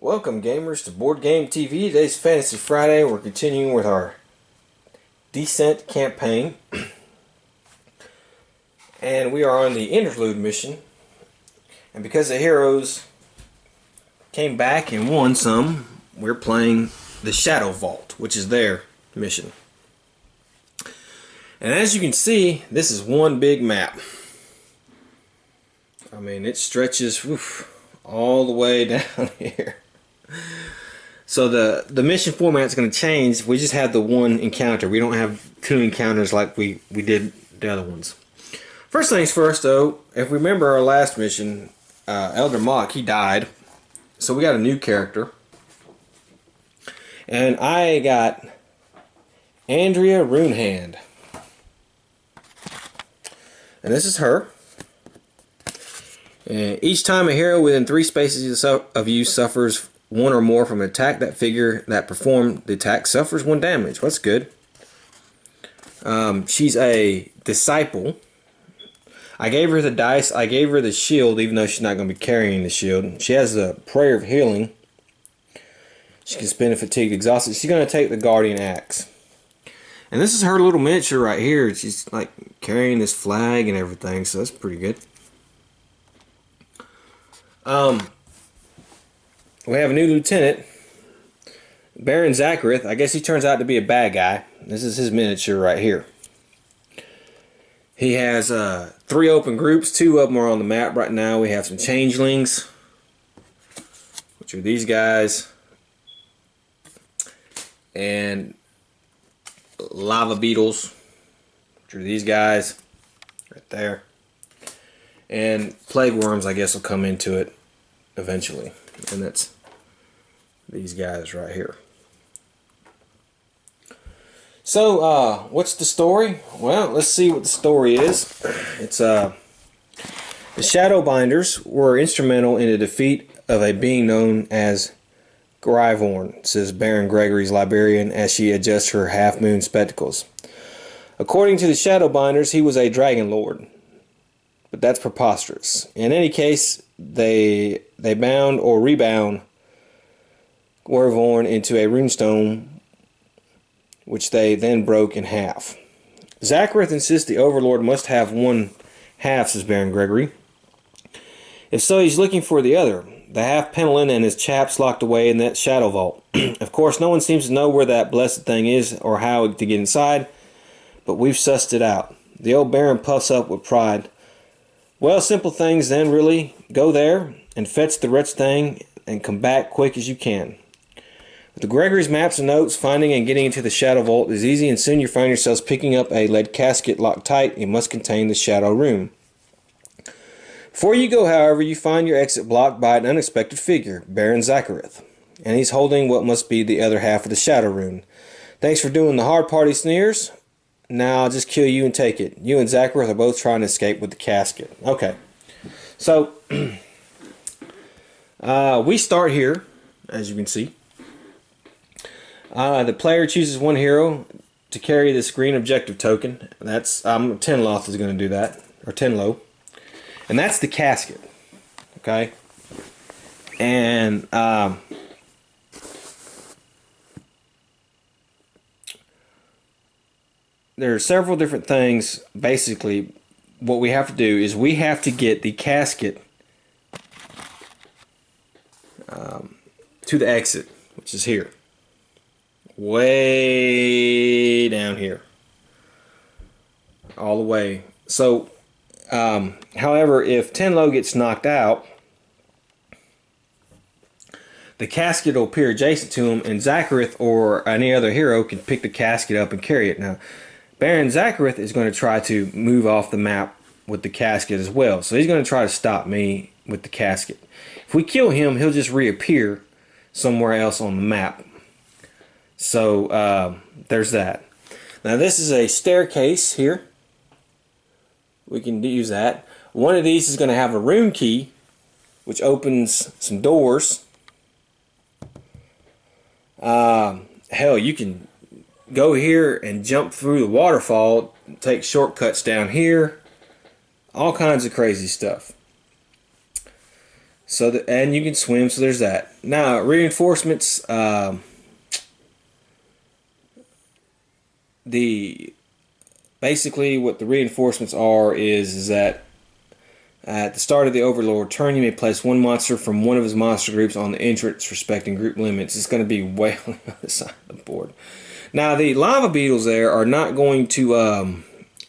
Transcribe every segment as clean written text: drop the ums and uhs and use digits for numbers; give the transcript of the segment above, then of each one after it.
Welcome gamers to Board Game TV. Today's Fantasy Friday. We're continuing with our Descent campaign. And we are on the interlude mission. And because the heroes came back and won some, we're playing the Shadow Vault, which is their mission. And as you can see, this is one big map. I mean, it stretches all the way down here. So the mission format is going to change. We just have the one encounter. We don't have two encounters like we did the other ones. First things first, though, if we remember our last mission, Elder Mock, he died. So we got a new character. And I got Andrea Runehand. And this is her. And each time a hero within 3 spaces of you suffers 1 or more from an attack, that figure that performed the attack suffers 1 damage. Well, that's good. She's a disciple. I gave her the dice. I gave her the shield, even though she's not going to be carrying the shield. She has the prayer of healing. She can spend a fatigued, exhausted. She's going to take the guardian axe. And this is her little miniature right here. She's like carrying this flag and everything, so that's pretty good. We have a new lieutenant, Baron Zacharith. I guess he turns out to be a bad guy. This is his miniature right here. He has 3 open groups. 2 of them are on the map right now. We have some changelings, which are these guys, and lava beetles, which are these guys right there. And plague worms, I guess, will come into it eventually. And that's these guys right here. So, what's the story? Well, let's see what the story is. It's the Shadowbinders were instrumental in the defeat of a being known as Gryvorn, says Baron Gregory's librarian as she adjusts her half-moon spectacles. According to the Shadowbinders, he was a dragon lord. But that's preposterous. In any case, they bound or rebound Gryvorn into a runestone, which they then broke in half. Zacharith insists the Overlord must have 1 half, says Baron Gregory. If so, he's looking for the other. The half Pendolin and his chaps locked away in that Shadow Vault. Of course, no one seems to know where that blessed thing is or how to get inside, but we've sussed it out. The old Baron puffs up with pride. Well, simple things then, really. Go there and fetch the wretched thing and come back quick as you can. With the Gregory's maps and notes, finding and getting into the Shadow Vault is easy, and soon you find yourselves picking up a lead casket locked tight. It must contain the Shadow Room. Before you go, however, you find your exit blocked by an unexpected figure, Baron Zacharith, and he's holding what must be the other half of the Shadow Room. Thanks for doing the hard party, Sneers. Now I'll just kill you and take it. You and Zacharith are both trying to escape with the casket. Okay. So, we start here, as you can see. The player chooses 1 hero to carry this green objective token. That's Tenloth is going to do that, or Tenlo. And that's the casket. Okay? And there are several different things. Basically, what we have to do is we have to get the casket to the exit, which is here. Way down here. All the way. So, however, if Tenlo gets knocked out, the casket will appear adjacent to him, and Zacharith or any other hero can pick the casket up and carry it. Now, Baron Zacharith is going to try to move off the map with the casket as well. So he's going to try to stop me with the casket. If we kill him, he'll just reappear somewhere else on the map. So there's that. Now this is a staircase here. We can use that. One of these is going to have a room key, which opens some doors. Hell, you can go here and jump through the waterfall, take shortcuts down here, all kinds of crazy stuff. And you can swim, so there's that. Now, reinforcements, basically what the reinforcements are is that at the start of the Overlord turn, you may place one monster from one of his monster groups on the entrance respecting group limits. It's going to be way on the other side of the board. Now, the lava beetles there are not going to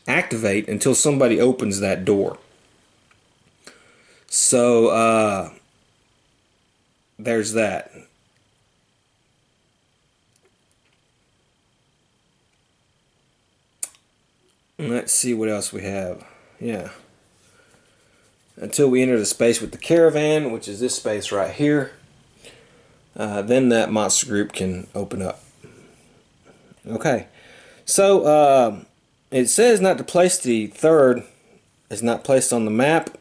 activate until somebody opens that door. So, there's that. Let's see what else we have. Yeah. Until we enter the space with the caravan, which is this space right here, then that monster group can open up. Okay. So, it says not to place the third. It's not placed on the map.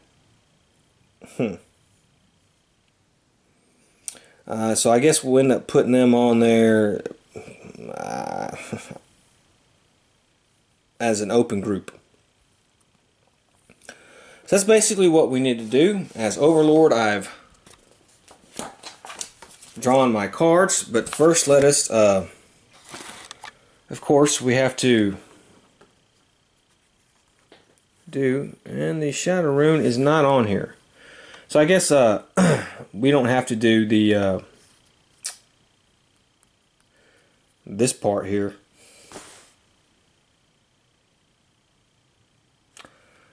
So I guess we'll end up putting them on there as an open group. So that's basically what we need to do. As Overlord, I've drawn my cards, but first let us, of course, we have to do, and the Shadow Rune is not on here. So I guess we don't have to do the this part here.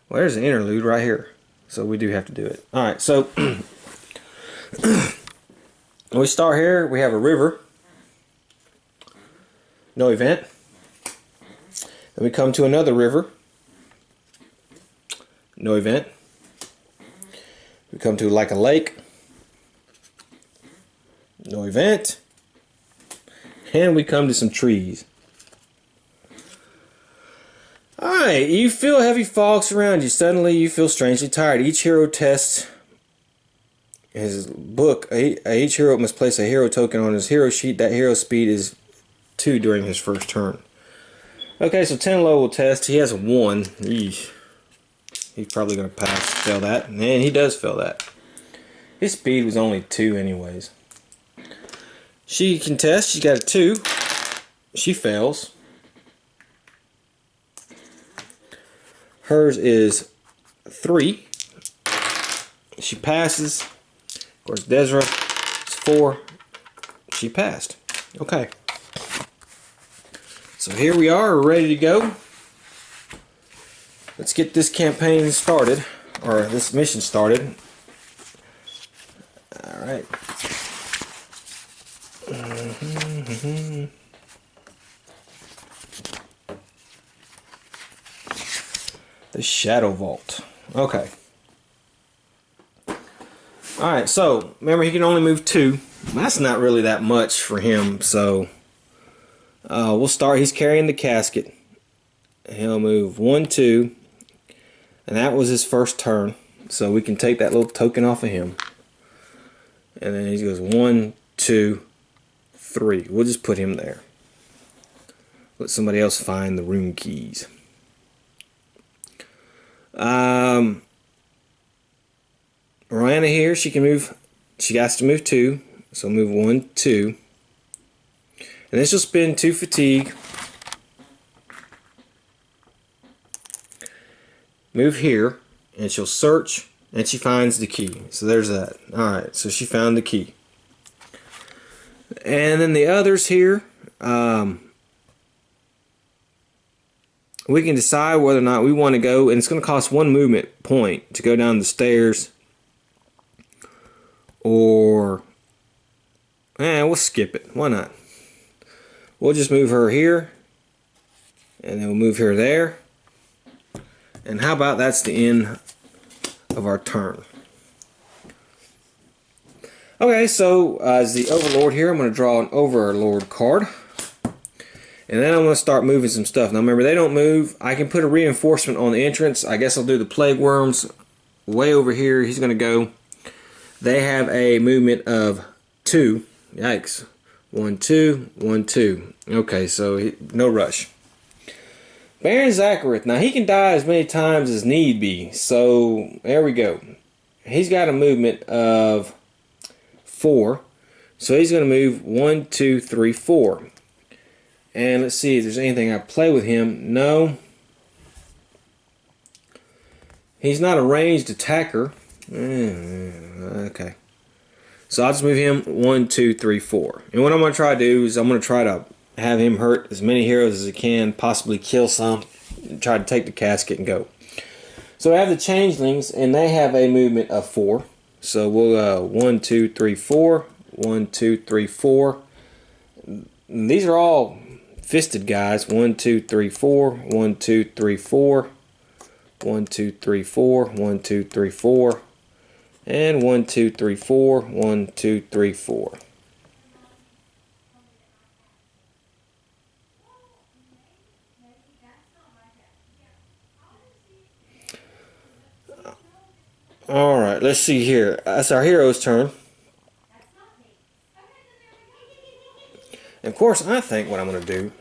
Well, there's an interlude right here, so we do have to do it. All right, so we start here. We have a river, no event. Then we come to another river, no event. We come to like a lake, no event. And we come to some trees. Alright, you feel heavy fogs around you. Suddenly you feel strangely tired. Each hero tests his book. Each hero must place a hero token on his hero sheet. That hero speed is 2 during his first turn. Okay, so 10 low will test. He has a 1. Eesh. He's probably going to fail that. And he does fail that. His speed was only 2 anyways. She can test. She's got a 2. She fails. Hers is 3. She passes. Of course, Desra is 4. She passed. Okay. So here we are. We're ready to go. Let's get this campaign started. Or this mission started. Alright. The Shadow Vault. Okay. Alright, so remember he can only move 2. That's not really that much for him, so we'll start. He's carrying the casket. He'll move 1, 2, and that was his first turn. So we can take that little token off of him. And then he goes 1, 2, 3. We'll just put him there. Let somebody else find the room keys. Miranda here, she can move. She has to move 2. So move 1, 2. And then she'll spend 2 fatigue. Move here. And she'll search. And she finds the key. So there's that. Alright, so she found the key. And then the others here. We can decide whether or not we want to go. And it's going to cost 1 movement point to go down the stairs. Or we'll skip it. Why not? We'll just move her here. And then we'll move her there. And how about that's the end of our turn. Okay, so as the Overlord here, I'm going to draw an Overlord card. And then I'm going to start moving some stuff. Now remember, they don't move. I can put a reinforcement on the entrance. I guess I'll do the Plague Worms way over here. He's going to go. They have a movement of 2. Yikes. 1, 2, 1, 2. Okay, so no rush. Baron Zakareth. Now he can die as many times as need be. So there we go. he's got a movement of 4. So he's going to move 1, 2, 3, 4. And let's see if there's anything I play with him. No. He's not a ranged attacker. Okay. So I'll just move him 1, 2, 3, 4. And what I'm going to try to do is I'm going to try to have him hurt as many heroes as he can, possibly kill some, and try to take the casket and go. So I have the changelings, and they have a movement of 4. So we'll 1, 2, 3, 4. 1, 2, 3, 4. And these are all fisted guys. 1, 2, 3, 4. 1, 2, 3, 4. 1, 2, 3, 4. 1, 2, 3, 4. And 1, 2, 3, 4. 1, 2, 3, 4. Alright, let's see here. That's our hero's turn. And of course, I think what I'm going to do,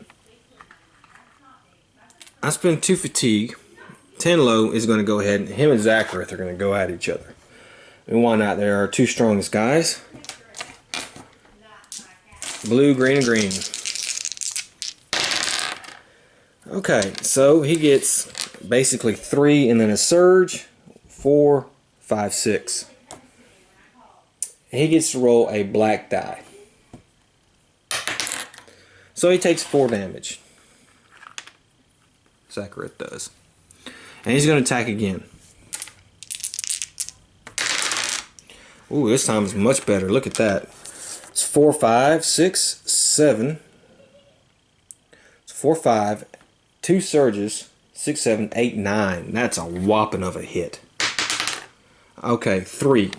I spend 2 fatigue. 10 low is going to go ahead, and him and Zachareth are going to go at each other. And why not? They're our 2 strongest guys. Blue, green, and green. Okay, so he gets basically 3 and then a surge. 4, 5, 6. He gets to roll a black die. So he takes 4 damage. Zachareth does. And he's going to attack again. Ooh, this time is much better. Look at that. It's 4, 5, 6, 7. It's 4, 5, 2 surges, 6, 7, 8, 9. That's a whopping of a hit. Okay, 3.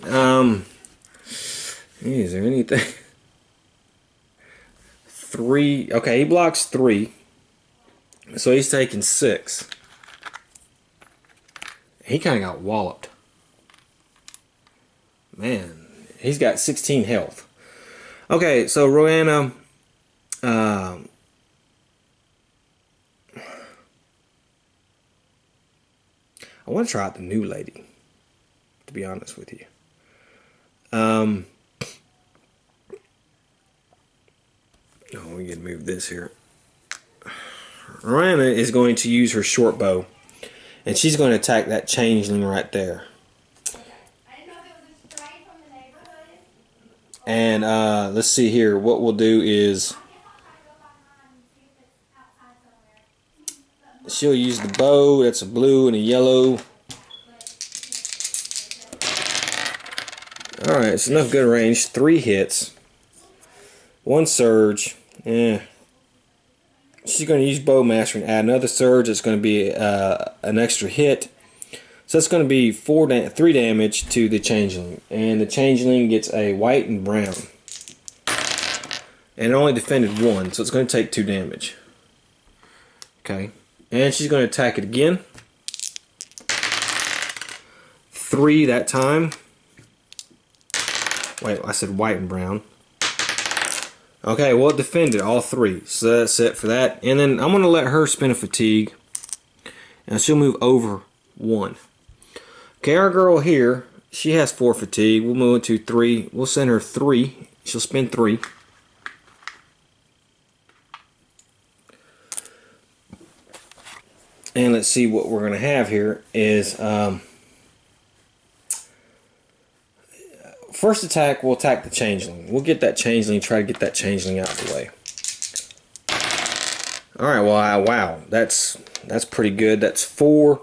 Is there anything? 3. Okay, he blocks 3. So he's taking 6. He kind of got walloped. Man, he's got 16 health. Okay, so Roanna, I want to try out the new lady, to be honest with you. Oh, we can move this here. Roanna is going to use her short bow, and she's going to attack that changeling right there. And let's see here. What we'll do is she'll use the bow. That's a blue and a yellow. Alright, it's enough good range. 3 hits. 1 surge. She's going to use bow master and add another surge. It's going to be an extra hit. So it's going to be 3 damage to the changeling. And the changeling gets a white and brown. And it only defended 1, so it's going to take 2 damage. Okay. And she's going to attack it again. 3 that time. Wait, I said white and brown. Okay, well it defended all 3. So that's it for that. And then I'm going to let her spin a fatigue. And she'll move over 1. Okay, our girl here, she has 4 fatigue. We'll move it to 3. We'll send her 3. She'll spin 3. And let's see what we're going to have here is first attack, we'll attack the changeling. We'll get that changeling, try to get that changeling out of the way. Alright, well, wow, that's pretty good. That's 4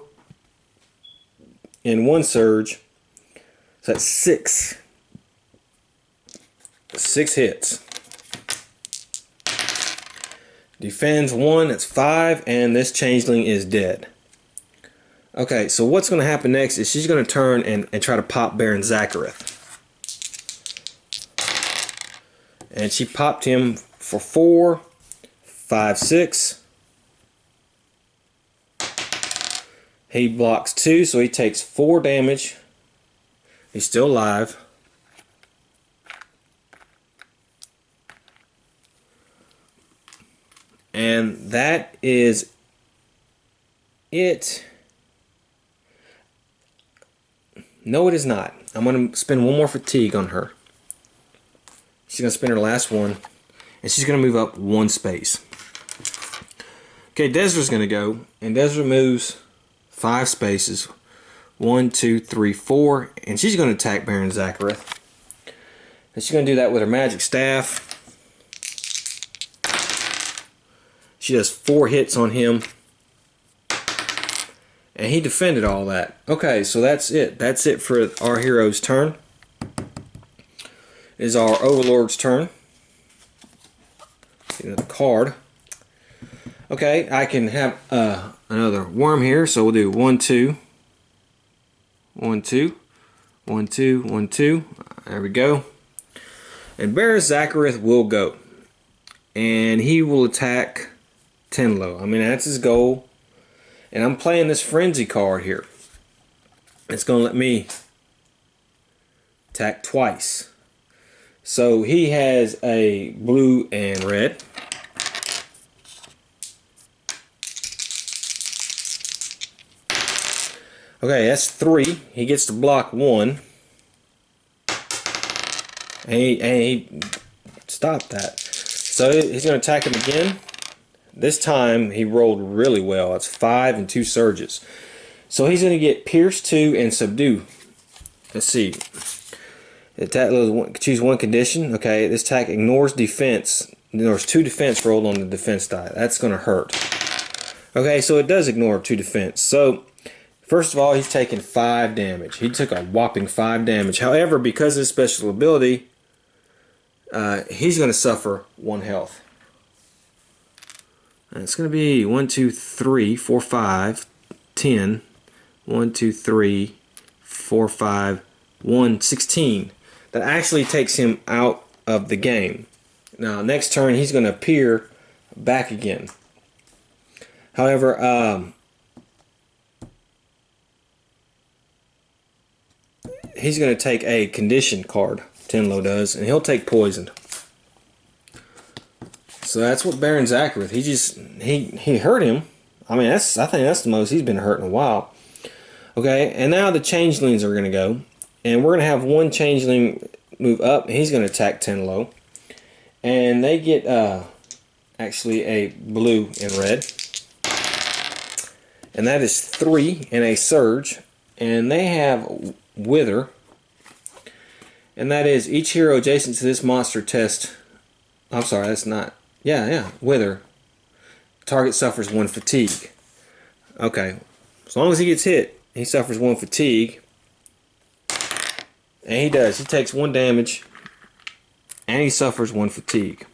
and 1 surge. So that's 6. 6 hits. Defends 1, that's 5, and this changeling is dead. Okay, so what's going to happen next is she's going to turn and try to pop Baron Zachareth. And she popped him for 4, 5, 6. He blocks 2, so he takes 4 damage. He's still alive. And that is it. No, it is not. I'm going to spend one more fatigue on her. She's going to spend her last one, and she's going to move up one space. Okay, Desra's going to go, and Desra moves 5 spaces. 1, 2, 3, 4, and she's going to attack Baron Zakareth. And she's going to do that with her magic staff. She does 4 hits on him. And he defended all that. Okay, so that's it. That's it for our hero's turn. It is our Overlord's turn. Get another card. Okay, I can have another worm here, so we'll do 1, 2. 1, 2. 1, 2, 1, 2. There we go. And Baron Zakareth will go. And he will attack Tenlo. I mean, that's his goal. And I'm playing this Frenzy card here. It's going to let me attack twice. So he has a blue and red. Okay, that's 3. He gets to block 1. And he stopped that. So he's going to attack him again. This time he rolled really well. It's 5 and 2 surges. So he's going to get Pierce 2 and Subdue. Let's see. Attack, choose one condition. Okay, this attack ignores defense. Ignores 2 defense rolled on the defense die. That's going to hurt. Okay, so it does ignore 2 defense. So first of all, he's taking 5 damage. He took a whopping 5 damage. However, because of his special ability, he's going to suffer 1 health. And it's going to be 1, 2, 3, 4, 5, 10. 1, 2, 3, 4, 5, 1, 16. That actually takes him out of the game. Now, next turn, he's going to appear back again. However, he's going to take a condition card, Tenlo does, and he'll take poisoned. So that's what Baron Zakareth, he hurt him. I mean, I think that's the most he's been hurt in a while. Okay, and now the changelings are going to go. And we're going to have one changeling move up. And he's going to attack Tenlo. And they get actually a blue and red. And that is 3 and a surge. And they have Wither. And that is each hero adjacent to this monster test. I'm sorry, that's not. Yeah, Wither. Target suffers 1 fatigue. Okay, as long as he gets hit, he suffers 1 fatigue. And he does. He takes 1 damage. And he suffers 1 fatigue.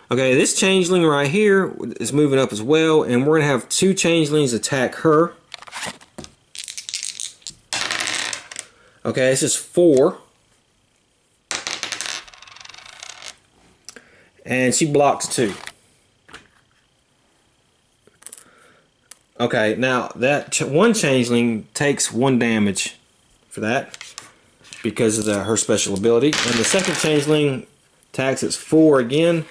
Okay, this changeling right here is moving up as well. And we're going to have 2 changelings attack her. Okay, this is 4. And she blocks 2. Okay, now that one changeling takes 1 damage for that because of her special ability. And the second changeling attacks at 4 again.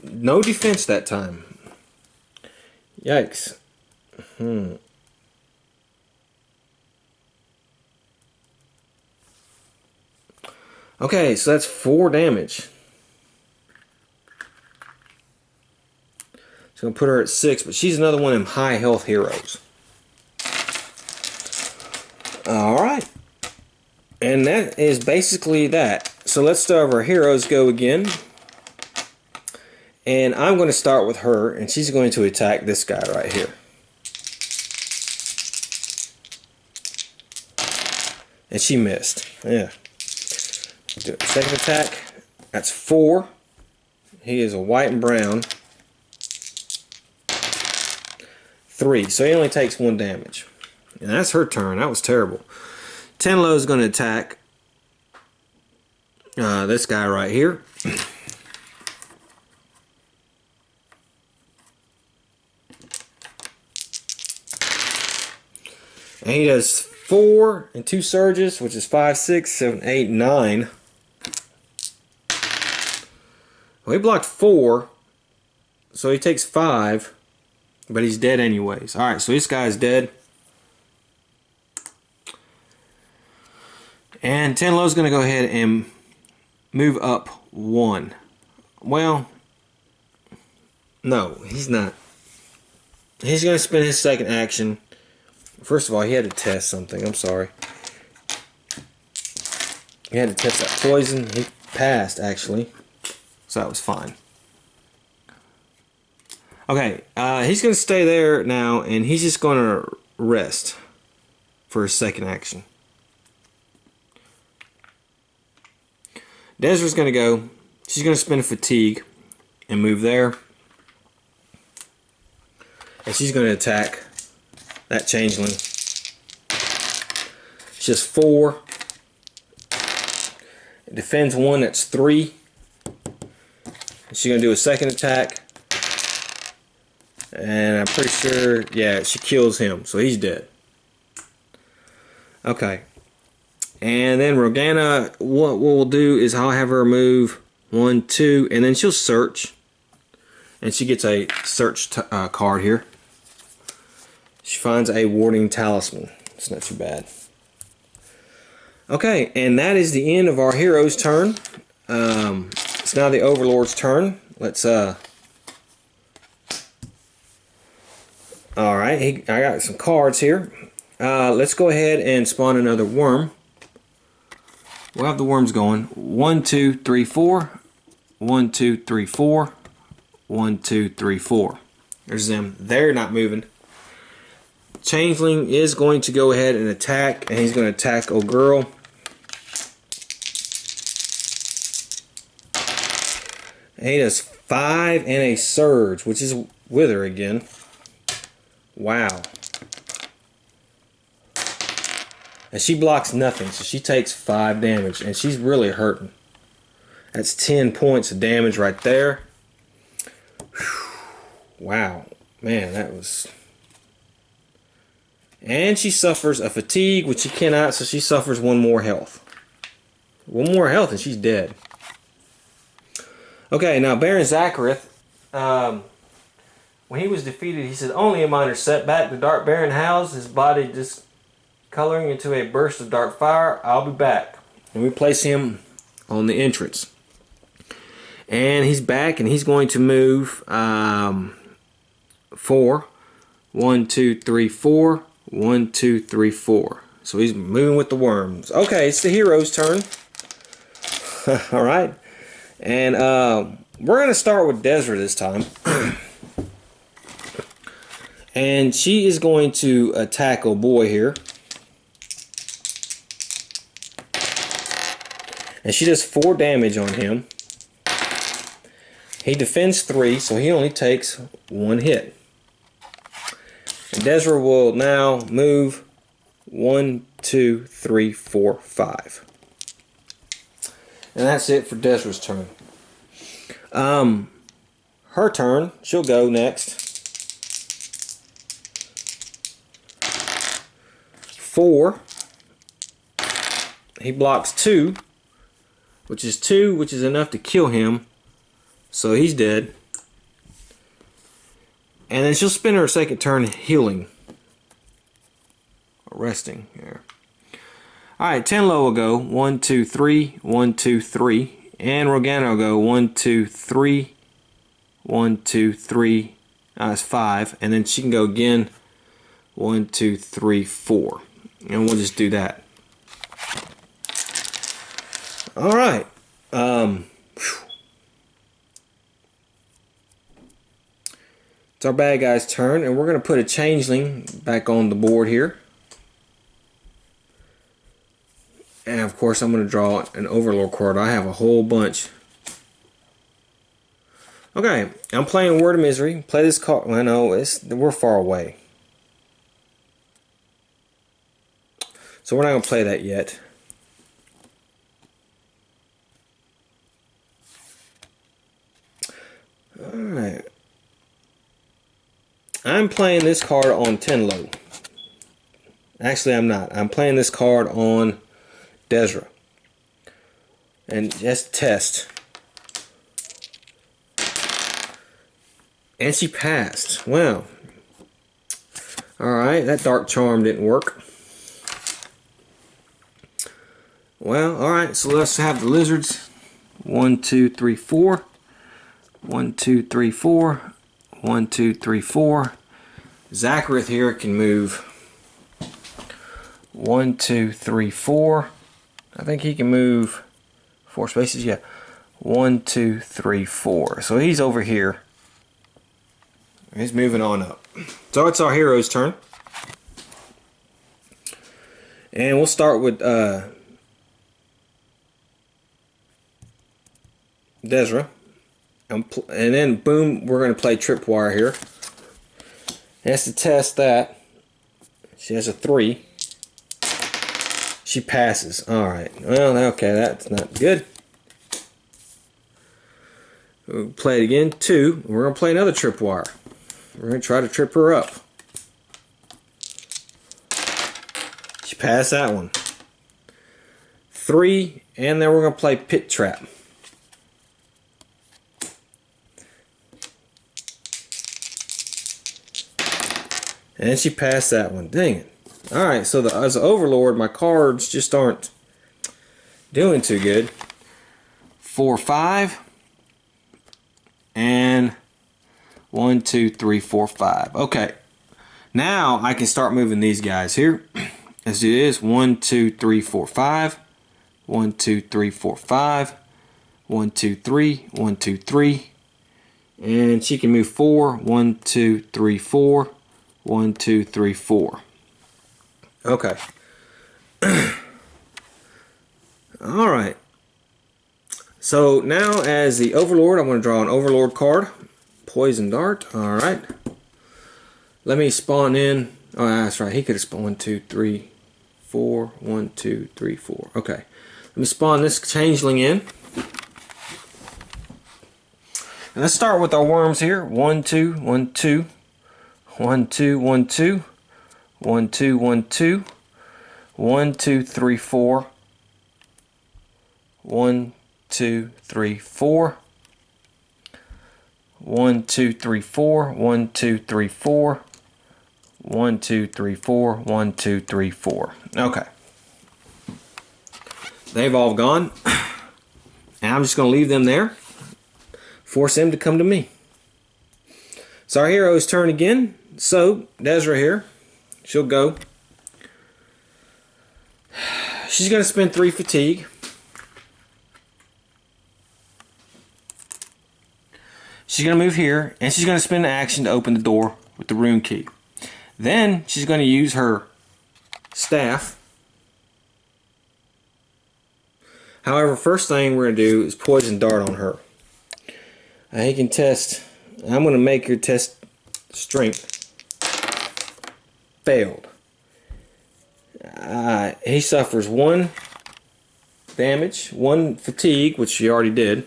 No defense that time. Yikes. Okay, so that's 4 damage. So I'm going to put her at 6, but she's another one of them high health heroes. Alright. And that is basically that. So let's start with our heroes go again. And I'm going to start with her, and she's going to attack this guy right here. And she missed. Yeah. Do a second attack. That's 4. He is a white and brown. 3. So he only takes 1 damage. And that's her turn. That was terrible. Tenlo is going to attack this guy right here. And he does 4 and 2 surges, which is 5, 6, 7, 8, 9. Well, he blocked 4, so he takes 5, but he's dead anyways. Alright, so this guy's dead. And Tenlow's going to go ahead and move up 1. Well, no, he's not. He's going to spend his second action. First of all, he had to test something. I'm sorry. He had to test that poison. He passed, actually. So that was fine. Okay, he's going to stay there now, and he's just going to rest for his second action. Desra's going to go. She's going to spend a fatigue and move there. And she's going to attack that changeling. It's just 4. It defends 1, that's 3. And she's going to do a second attack. And I'm pretty sure, yeah, she kills him. So he's dead. Okay. And then Rogana, what we'll do is I'll have her move 1, 2, and then she'll search. And she gets a search card here. She finds a warding talisman. It's not too bad. Okay, and that is the end of our hero's turn. It's now the Overlord's turn. Let's Alright, I got some cards here. Let's go ahead and spawn another worm. We'll have the worms going. 1, 2, 3, 4. 1, 2, 3, 4. 1, 2, 3, 4. There's them. They're not moving. Changeling is going to go ahead and attack, and he's going to attack old girl. And he does 5 and a surge, which is Wither again. Wow. And she blocks nothing, so she takes 5 damage, and she's really hurting. That's 10 points of damage right there. Whew. Wow. Man, that was... And she suffers a fatigue, which she cannot, so she suffers 1 more health. 1 more health, and she's dead. Okay, now Baron Zakareth, when he was defeated, he said, only a minor setback. The Dark Baron howls, his body discoloring into a burst of dark fire. I'll be back. And we place him on the entrance. And he's back, and he's going to move 4. 1, 2, 3, 4. 1, 2, 3, 4. So he's moving with the worms. Okay, it's the hero's turn. Alright. And we're going to start with Desra this time. And she is going to attack old boy here. And she does 4 damage on him. He defends 3, so he only takes 1 hit. And Desra will now move 1, 2, 3, 4, 5. And that's it for Desra's turn. Her turn, she'll go next. 4. He blocks 2, which is enough to kill him. So he's dead. And then she'll spend her second turn healing. Resting here. Alright, Tenlo will go 1, 2, 3, 1, 2, 3. And Rogana will go 1, 2, 3, 1, 2, 3. That's 5. And then she can go again 1, 2, 3, 4. And we'll just do that. Alright. It's our bad guy's turn, and we're going to put a changeling back on the board here. And of course I'm going to draw an Overlord card. I have a whole bunch. Okay, I'm playing Word of Misery. Play this card. Well, no, we're far away. So we're not going to play that yet. Alright. I'm playing this card on Tenlo. Actually, I'm not. I'm playing this card on Desra. And just test. And she passed. Wow. Alright, that Dark Charm didn't work. Well, alright, so let's have the lizards. 1, 2, 3, 4. 1, 2, 3, 4. 1, 2, 3, 4. Zachareth here can move 1, 2, 3, 4. I think he can move 4 spaces, yeah. 1, 2, 3, 4. So he's over here. He's moving on up. So it's our hero's turn. And we'll start with Desra. And then boom, we're going to play Tripwire here. Has to test that. She has a 3. She passes. Alright. Well, okay, that's not good. We'll play it again. 2. We're going to play another Tripwire. We're going to try to trip her up. She passed that one. 3. And then we're going to play Pit Trap. And she passed that one. Dang it. Alright, so as an Overlord, my cards just aren't doing too good. 4, 5. And 1, 2, 3, 4, 5. Okay. Now I can start moving these guys here. Let's do this. 1, 2, 3, 4, 5. 1, 2, 3, 4, 5. 1, 2, 3. 1, 2, 3. And she can move 4. 1, 2, 3, 4. 1, 2, 3, 4. Okay. Alright. So now as the Overlord, I'm going to draw an Overlord card. Poison Dart. Alright. Let me spawn in. Oh, that's right. He could have spawned 1, 2, 3, 4. 1, 2, 3, 4. Okay. Let me spawn this Changeling in. And let's start with our worms here. 1, 2, 1, 2. 1, 2, 1, 2. 1, 2, 1, 2. 1, 2, 3, 4. 1, 2, 3, 4. 1, 2, 3, 4. 1, 2, 3, 4. 1, 2, 3, 4. 1, 2, 3, 4. Okay. They've all gone. And I'm just going to leave them there. Force them to come to me. It's our hero's turn again. So, Desra here. She'll go. She's going to spend 3 fatigue. She's going to move here, and she's going to spend an action to open the door with the rune key. Then, she's going to use her staff. However, first thing we're going to do is Poison Dart on her. He can test. I'm going to make her test strength. Failed. He suffers 1 damage, 1 fatigue, which she already did.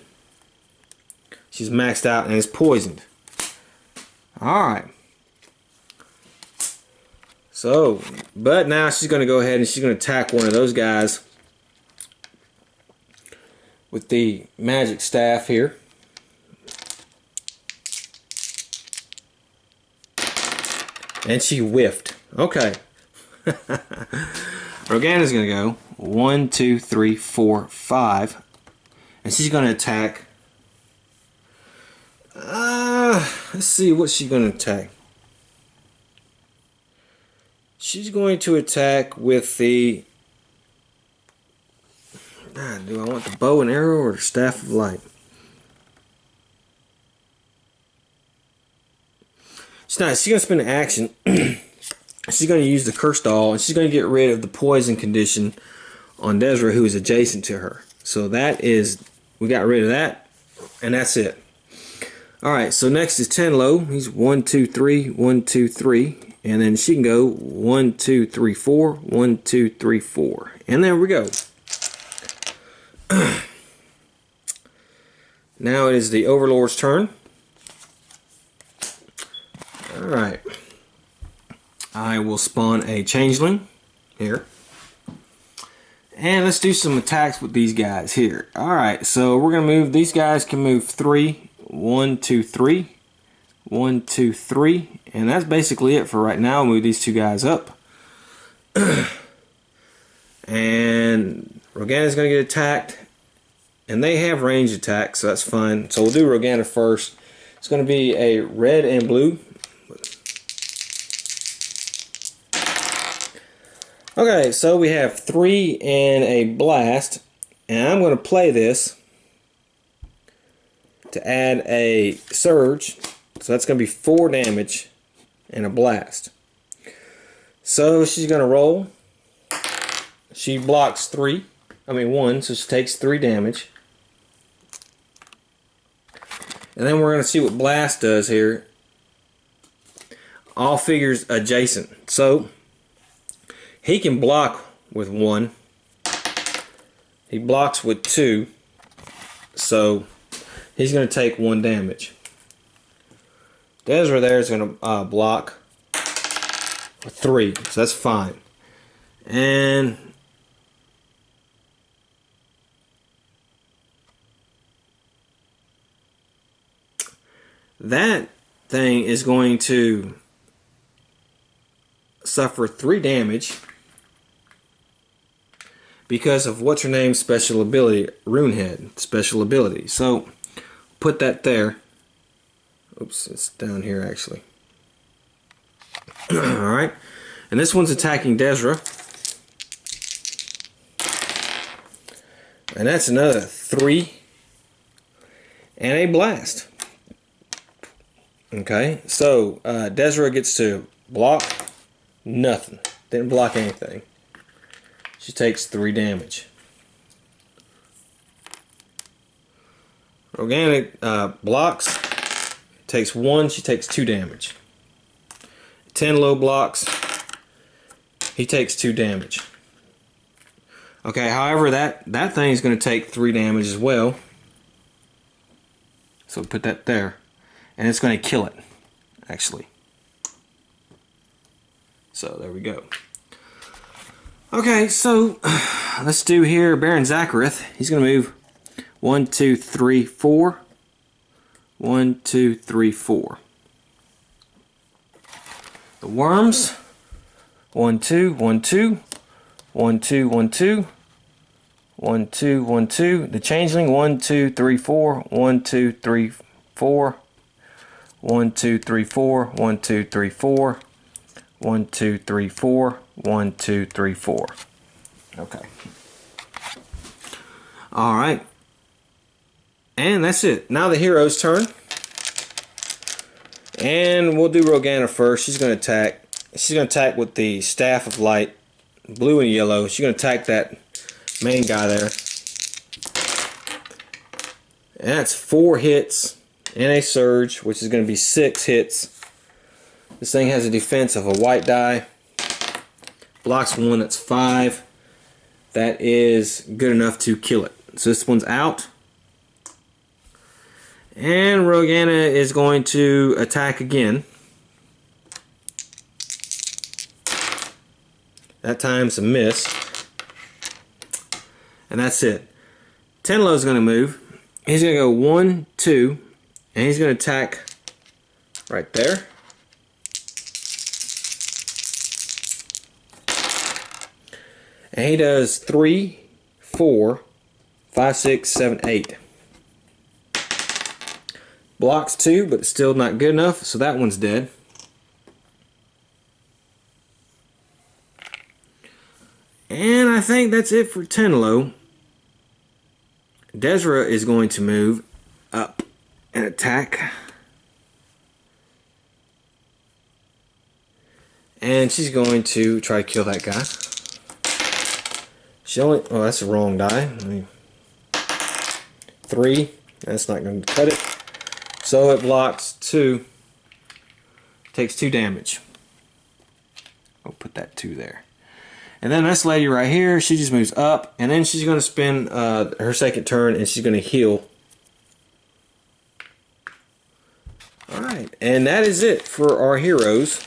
She's maxed out and is poisoned. Alright. So, but now she's going to go ahead and she's going to attack one of those guys with the magic staff here. And she whiffed. Okay. Morgana's going to go 1, 2, 3, 4, 5. And she's going to attack. Let's see what she's going to attack. She's going to attack with the... do I want the bow and arrow or the staff of light? She's going to spend an action. She's going to use the Curse Doll, and she's going to get rid of the poison condition on Desra, who is adjacent to her. So that is, we got rid of that, and that's it. Alright, so next is Tenlo. He's 1, 2, 3, 1, 2, 3. And then she can go 1, 2, 3, 4, 1, 2, 3, 4. And there we go. Now it is the Overlord's turn. Alright. I will spawn a Changeling here. And let's do some attacks with these guys here. Alright, so we're going to move, these guys can move 3. 1, 2, 3. 1, 2, 3. And that's basically it for right now. I'll move these 2 guys up. And Rogana's going to get attacked. And they have range attack, so that's fine. So we'll do Rogana first. It's going to be a red and blue. Okay, so we have 3 and a blast. And I'm going to play this to add a surge. So that's going to be 4 damage and a blast. So she's going to roll. She blocks 1, so she takes 3 damage. And then we're going to see what blast does here. All figures adjacent. So he can block with 1. He blocks with 2. So he's going to take 1 damage. Desra there is going to block with 3. So that's fine. And that thing is going to suffer 3 damage because of what's her name's special ability, Runehead special ability. So put that there. Oops, it's down here actually. Alright, and this one's attacking Desra. And that's another 3 and a blast. Okay, so Desra gets to block nothing. Didn't block anything. She takes 3 damage. Organic blocks, takes 1, she takes 2 damage. 10 low blocks, he takes 2 damage. Okay, however, that thing is going to take 3 damage as well. So put that there. And it's going to kill it, actually. So there we go. Okay, so let's do here Baron Zakareth. He's going to move 1, 2, 3, 4. 1, 2, 3, 4. The worms. 1, 2, 1, 2. 1, 2, 1, 2. 1, 2, 1, 2. The changeling. 1, 2, 3, 4. 1, 2, 3, 4. 1, 2, 3, 4, 1, 2, 3, 4, 1, 2, 3, 4, 1, 2, 3, 4. Okay. Alright. And that's it. Now the hero's turn. And we'll do Rogana first. She's going to attack. She's going to attack with the Staff of Light, blue and yellow. She's going to attack that main guy there. And that's 4 hits. And a surge, which is going to be 6 hits. This thing has a defense of a white die. Blocks 1, that's 5. That is good enough to kill it. So this one's out. And Rogana is going to attack again. That time's a miss. And that's it. Tenlo is going to move. He's going to go 1, 2. And he's going to attack right there. And he does 3, 4, 5, 6, 7, 8. Blocks 2, but still not good enough, so that one's dead. And I think that's it for Tenlo. Desra is going to move up and attack. And she's going to try to kill that guy. She only, oh, that's the wrong die. 3, that's not going to cut it. So it blocks 2, takes 2 damage. I'll put that 2 there. And then this lady right here, she just moves up, and then she's going to spend her second turn, and she's going to heal. Alright, and that is it for our heroes.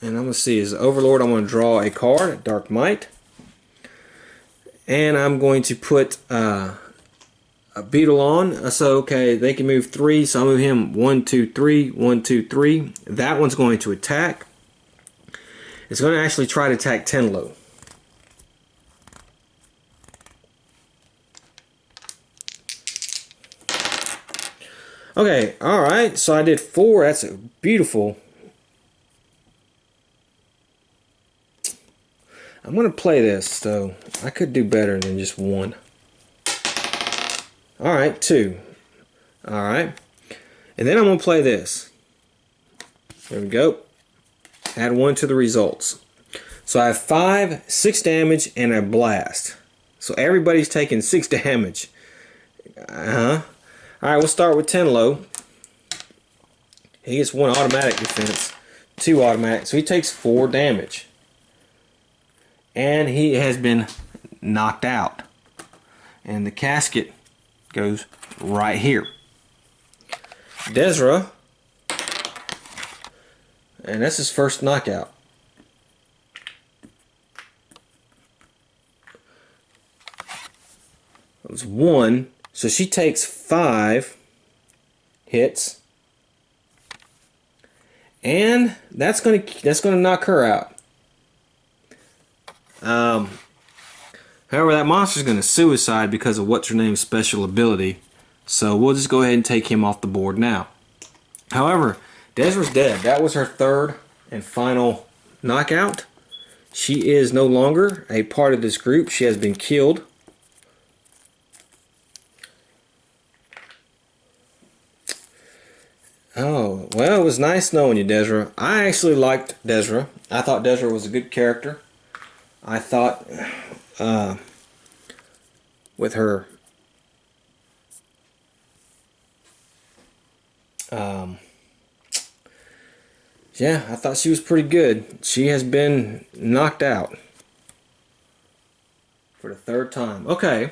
And I'm going to see, as Overlord, I'm going to draw a card, Dark Might. And I'm going to put a Beetle on. So, okay, they can move 3, so I'll move him 1, 2, 3, 1, 2, 3. That one's going to attack. It's going to actually try to attack Tenlo. Okay, alright, so I did 4. That's a beautiful. I'm going to play this, so I could do better than just 1. Alright, 2. Alright. And then I'm going to play this. There we go. Add 1 to the results. So I have 5, 6 damage, and a blast. So everybody's taking 6 damage. Alright, we'll start with Tenlo. He gets 1 automatic defense, 2 automatic, so he takes 4 damage. And he has been knocked out. And the casket goes right here. Desra, and that's his first knockout. It was 1, so she takes 5 hits, and that's gonna knock her out. However, that monster's gonna suicide because of what's her name's special ability, so we'll just go ahead and take him off the board now. However, Desra's dead. That was her 3rd and final knockout. She is no longer a part of this group. She has been killed. Oh, well, it was nice knowing you, Desra. I actually liked Desra. I thought Desra was a good character. I thought with her yeah, I thought she was pretty good. She has been knocked out for the 3rd time. Okay.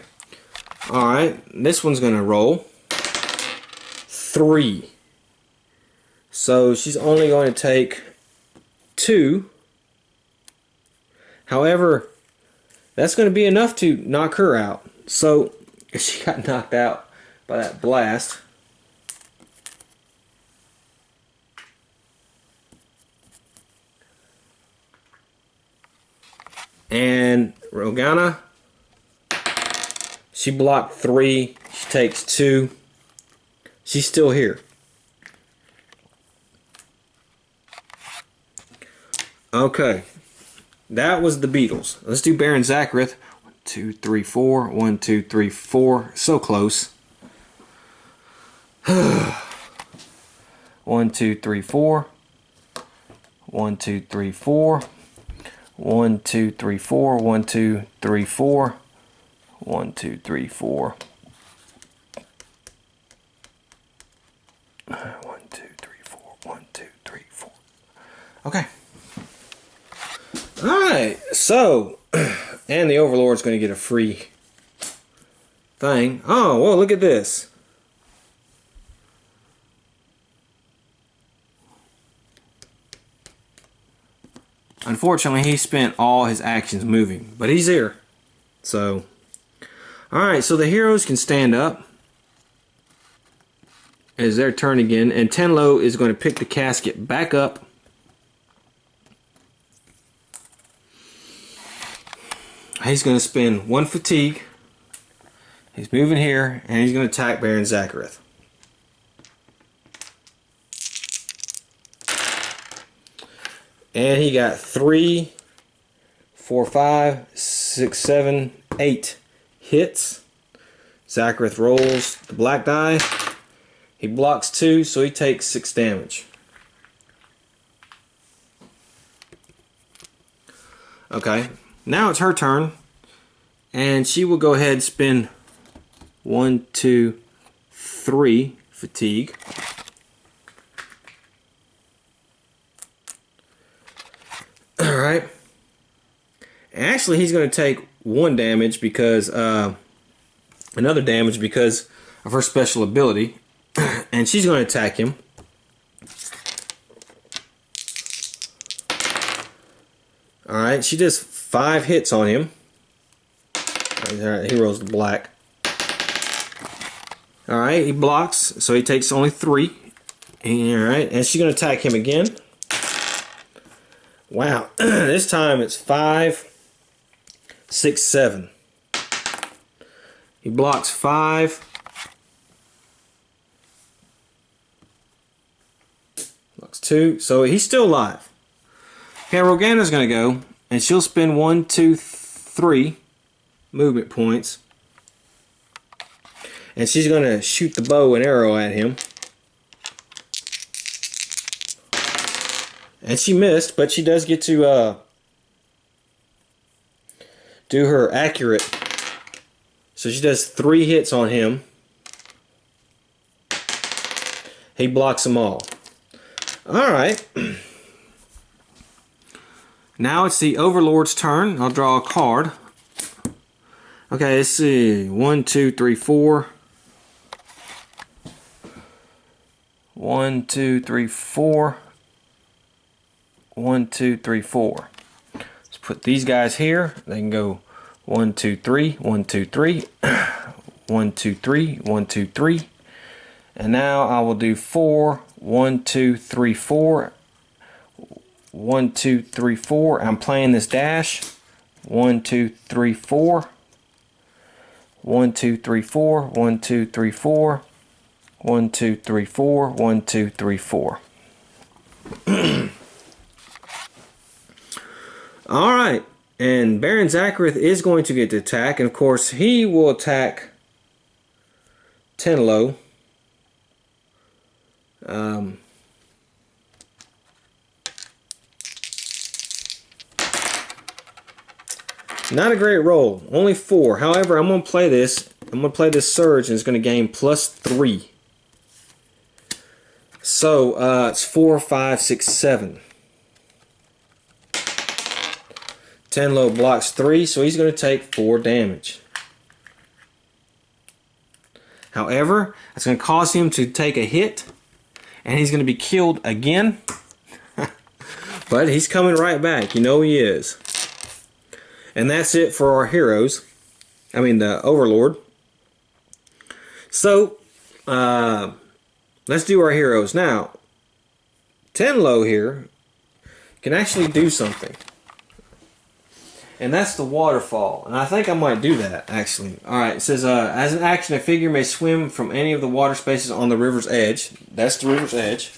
Alright, this one's gonna roll 3. So she's only going to take 2. However, that's going to be enough to knock her out. So if she got knocked out by that blast, and Rogana, she blocked 3. She takes 2. She's still here. Okay, that was the Beatles. Let's do Baron Zakareth. 1, 2, 3, 4. 1, 2, 3, 4. So close. 1, 2, 3, 4. 1, 2, 3, 4. 1, 2, 3, 4. 1, 2, 3, 4. 1, 2, 3, 4. 1, 2, 3, 4. 1, 2, 3, 4. Okay. Alright, so, and the Overlord's going to get a free thing. Oh, well, look at this. Unfortunately, he spent all his actions moving, but he's here. So, alright, so the heroes can stand up as their turn again, and Tenlo is going to pick the casket back up. He's going to spend 1 fatigue. He's moving here, and he's going to attack Baron Zakareth. And he got 3, 4, 5, 6, 7, 8 hits. Zakareth rolls the black die. He blocks 2, so he takes 6 damage. Okay. Now it's her turn, and she will go ahead and spend 1, 2, 3 fatigue. Alright. Actually, he's going to take 1 damage because, another damage because of her special ability, and she's going to attack him. Alright, she does 5 hits on him. Alright, he rolls the black. Alright, he blocks, so he takes only 3. Alright, and she's going to attack him again. Wow, this time it's 5, 6, 7. He blocks 5. 2. So he's still alive. Okay, Rogana's going to go, and she'll spend 1, 2, 3 movement points. And she's going to shoot the bow and arrow at him. And she missed, but she does get to do her accurate. So she does 3 hits on him. He blocks them all. Alright. Now it's the Overlord's turn. I'll draw a card. Okay, let's see. 1, 2, 3, 4. 1, 2, 3, 4. 1, 2, 3, 4. Let's put these guys here. They can go 1, 2, 3, 1, 2, 3, 1, 2, 3, 1, 2, 3. And now I will do 4, 1, 2, 3, 4. 1, 2, 3, 4. I'm playing this dash. 1, 2, 3, 4. 1, 2, 3, 4. 1, 2, 3, 4. 1, 2, 3, 4. 1, 2, 3, 4. Alright, and Baron Zakareth is going to get to attack, and of course he will attack Tenlo. Not a great roll, only 4. However, I'm going to play this. I'm going to play this Surge, and it's going to gain +3. So it's 4, 5, 6, 7. Tenlo blocks 3, so he's going to take 4 damage. However, it's going to cause him to take a hit, and he's going to be killed again. But he's coming right back. You know he is. And that's it for our heroes. I mean, the Overlord. So, let's do our heroes. Now, Tenlo here can actually do something. And that's the waterfall. And I think I might do that, actually. Alright, it says, as an action, a figure may swim from any of the water spaces on the river's edge. That's the river's edge.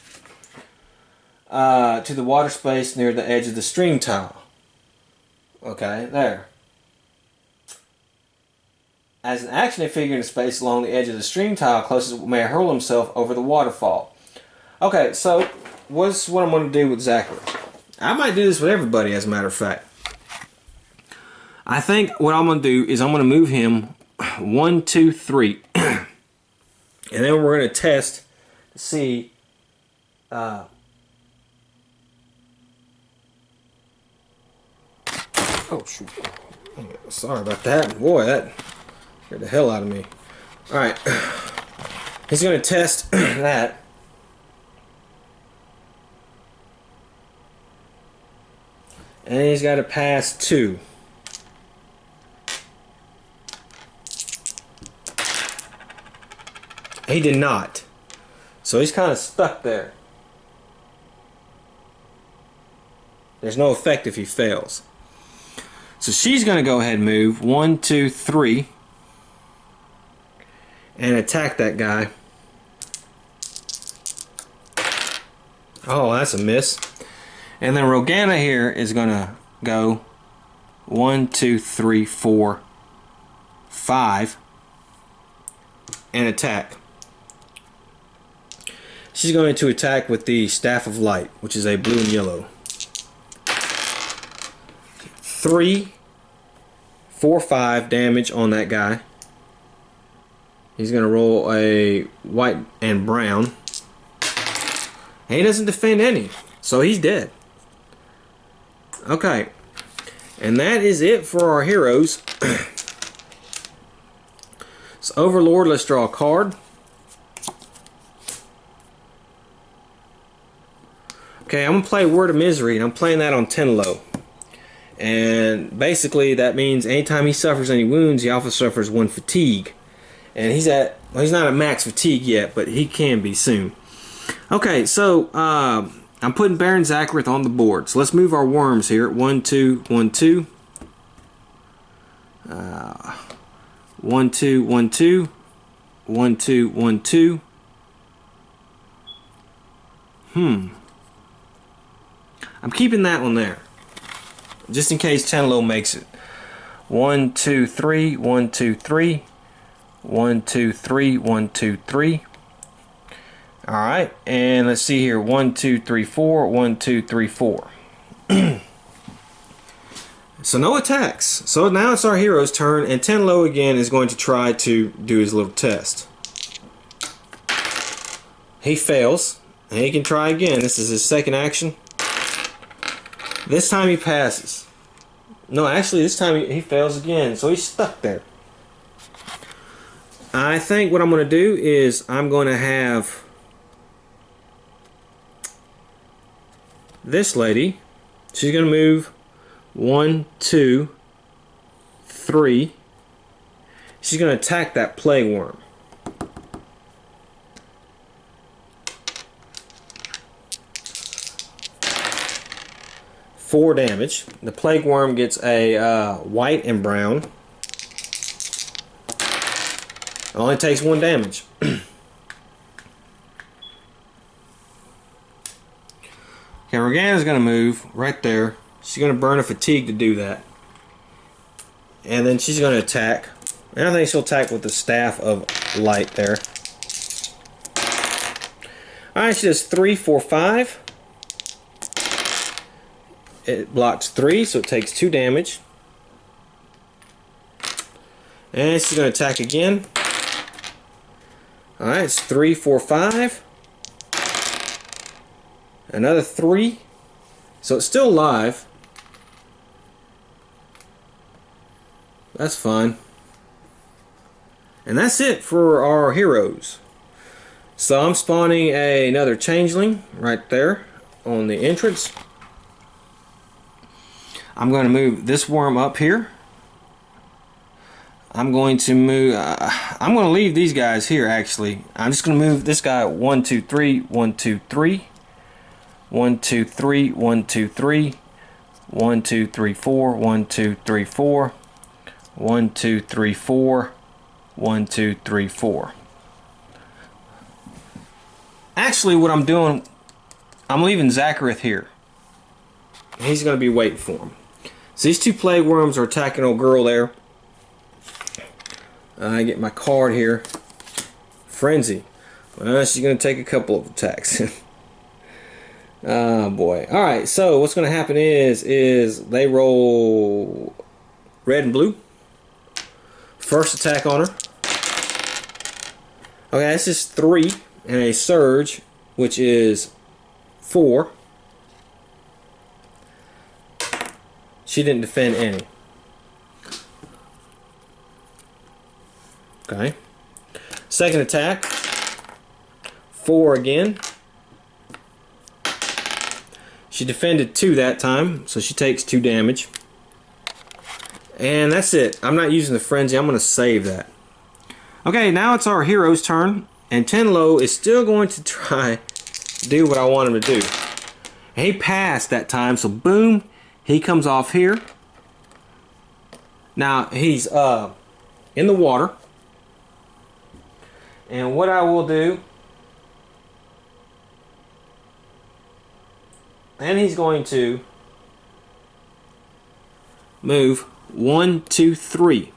To the water space near the edge of the stream tile. Okay, there. As an action, a figure in a space along the edge of the stream tile closest may hurl himself over the waterfall. Okay, so what's what I'm going to do with Zakareth? I might do this with everybody, as a matter of fact. I think what I'm going to do is I'm going to move him 1, 2, 3. And then we're going to test to see oh shoot. Sorry about that. Boy, that scared the hell out of me. Alright. He's going to test that. And he's got to pass 2. He did not. So he's kind of stuck there. There's no effect if he fails. So she's going to go ahead and move 1, 2, 3 and attack that guy. Oh, that's a miss. And then Rogana here is going to go 1, 2, 3, 4, 5 and attack. She's going to attack with the Staff of Light, which is a blue and yellow. 3, 4, 5 damage on that guy. He's going to roll a white and brown. And he doesn't defend any, so he's dead. Okay, and that is it for our heroes. So Overlord, let's draw a card. Okay, I'm going to play Word of Misery, and I'm playing that on Tenlo. And basically that means anytime he suffers any wounds, he also suffers 1 fatigue. And he's at, well, he's not at max fatigue yet, but he can be soon. Okay, so I'm putting Baron Zakareth on the board. So let's move our worms here. 1, 2, 1, 2. 1, 2, 1, 2. 1, 2, 1, 2. I'm keeping that one there, just in case 10 low makes it. 1, 2, 3, 1, 2, 3, 1, 2, 3, 1, 2, 3. All right, and let's see here. 1, 2, 3, 4, 1, 2, 3, 4. So no attacks. So now it's our hero's turn, and 10 low again is going to try to do his little test. He fails, and he can try again. This is his second action. This time he passes. No, actually this time he fails again, so he's stuck there. I think what I'm going to do is I'm going to have this lady. She's going to move 1, 2, 3. She's going to attack that plague worm. Four damage. The plague worm gets a white and brown. It only takes 1 damage. Okay, Morgana's going to move right there. She's going to burn a fatigue to do that. And then she's going to attack. And I think she'll attack with the staff of light there. Alright, she does 3, 4, 5. It blocks 3, so it takes 2 damage. And she's going to attack again. Alright, it's 3, 4, 5. Another 3. So it's still alive. That's fine. And that's it for our heroes. So I'm spawning another changeling right there on the entrance. I'm going to move this worm up here. I'm going to move. I'm going to leave these guys here actually. I'm just going to move this guy 1, 2, 3, 1, 2, 3. 1, 2, 3, 1, 2, 3, 1, 2, 3, 4, 1, 2, 3, 4, 1, 2, 3, 4, 1, 2, 3, 4. Actually, what I'm doing, I'm leaving Zakareth here. He's going to be waiting for him. So these 2 plague worms are attacking old girl there. I get my card here. Frenzy. Well, she's going to take a couple of attacks. Oh boy. Alright, so what's going to happen is they roll red and blue. First attack on her. Okay, this is 3 and a surge, which is 4. She didn't defend any. Okay. Second attack. 4 again. She defended 2 that time, so she takes 2 damage. And that's it. I'm not using the frenzy. I'm going to save that. Okay, now it's our hero's turn. And 10 low is still going to try to do what I want him to do. And he passed that time, so boom. He comes off here. Now, he's in the water. And what I will do... And he's going to move 1, 2, 3.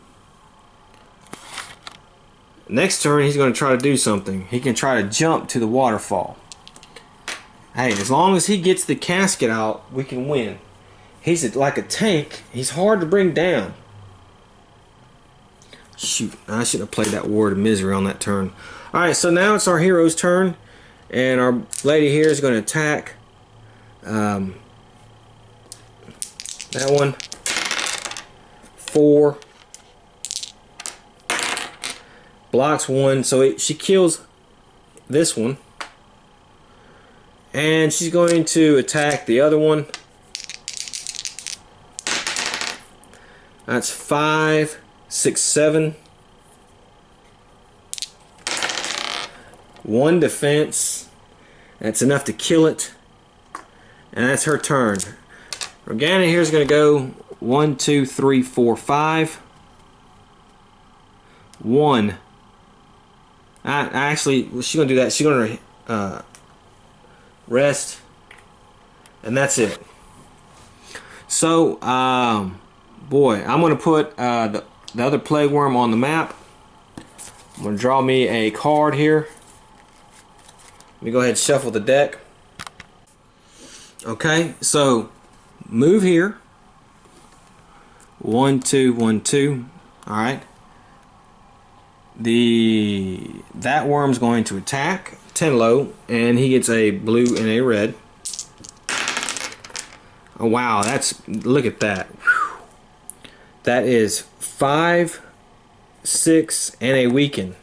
Next turn, he's going to try to do something. He can try to jump to the waterfall. Hey, as long as he gets the casket out, we can win. He's like a tank. He's hard to bring down. Shoot, I should have played that Ward of Misery on that turn. Alright, so now it's our hero's turn. And our lady here is going to attack. That one. 4. Blocks 1, so she kills this one. And she's going to attack the other one. That's 5, 6, 7. 1 defense. That's enough to kill it. And that's her turn. Morgana here is going to go 1, 2, 3, 4, 5. 1. Actually, she's going to do that. She's going to rest. And that's it. So, boy, I'm going to put the other plague worm on the map. I'm going to draw me a card here. Let me go ahead and shuffle the deck. Okay, so move here. 1, 2, 1, 2. All right. That worm's going to attack 10 low, and he gets a blue and a red. Oh wow, look at that. Whew. That is 5, 6, and a weaken.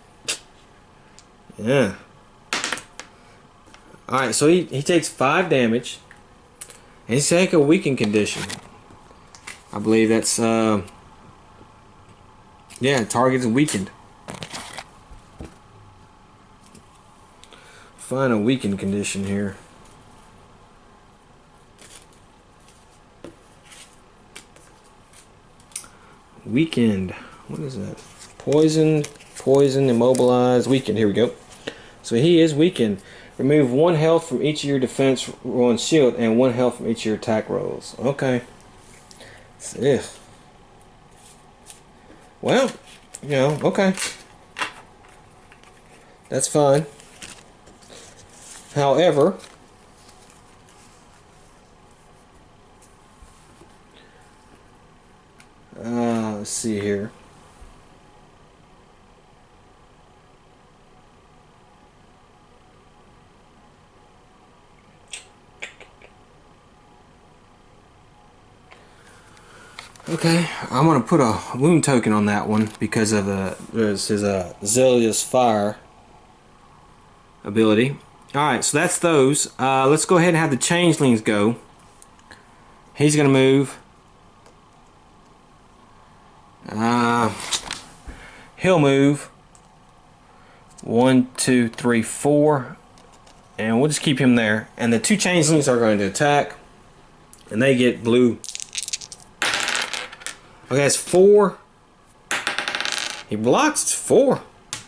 Yeah. All right, so he takes 5 damage, and he's taking a weaken condition. I believe that's yeah, target is weakened. Find a weakened condition here. Weakened. What is that? Poisoned, immobilized, weakened. Here we go. So he is weakened. Remove 1 health from each of your defense roll and shield, and 1 health from each of your attack rolls. Okay. Ugh. Well, you know, okay. That's fine. However, let's see here. Okay, I'm gonna put a wound token on that one because of his zealous fire ability. Alright, so that's those. Let's go ahead and have the changelings go. He's gonna move. He'll move 1, 2, 3, 4, and we'll just keep him there. And the 2 changelings are going to attack, and they get blue. Okay, that's 4. He blocks. It's 4.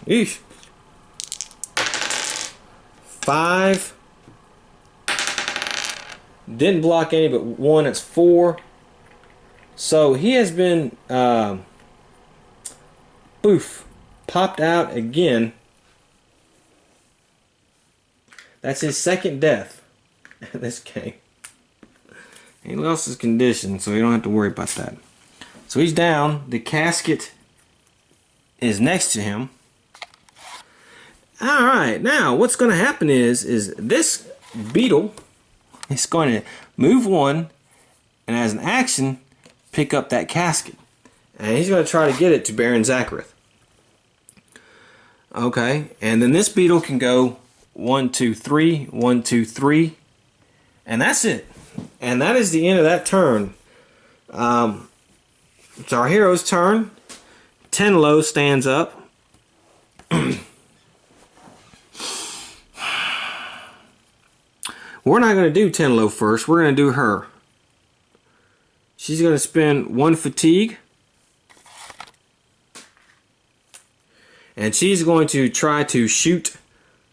Eesh. 5. Didn't block any but 1. It's 4. So he has been poof, popped out again. That's his second death in this game. He lost his condition, so you don't have to worry about that. So he's down. The casket is next to him. Alright, now what's going to happen is this beetle is going to move 1, and as an action, pick up that casket. And he's going to try to get it to Baron Zachareth. Okay, and then this beetle can go 1, 2, 3, 1, 2, 3, and that's it. And that is the end of that turn. It's our hero's turn. 10 low stands up. We're not going to do 10 low first. We're going to do her. She's going to spend 1 fatigue. And she's going to try to shoot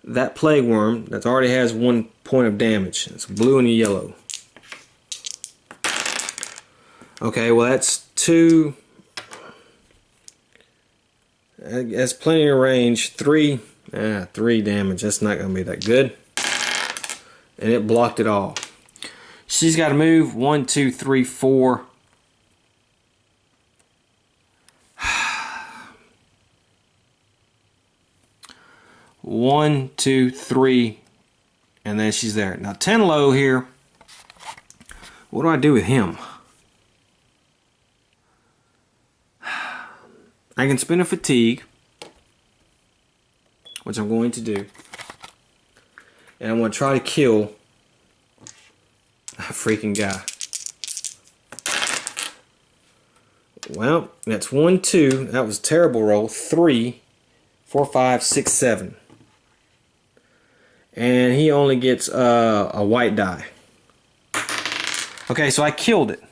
that plague worm that already has 1 point of damage. It's blue and a yellow. Okay, well that's 2. That's plenty of range. 3 damage. That's not going to be that good. And it blocked it all. She's got to move 1, 2, 3, 4. One, 2, 3, and then she's there. Now 10 low here. What do I do with him? I can spin a fatigue, which I'm going to do. And I'm going to try to kill a freaking guy. Well, that's 1, 2. That was a terrible roll. 3, 4, 5, 6, 7. And he only gets a white die. Okay, so I killed it.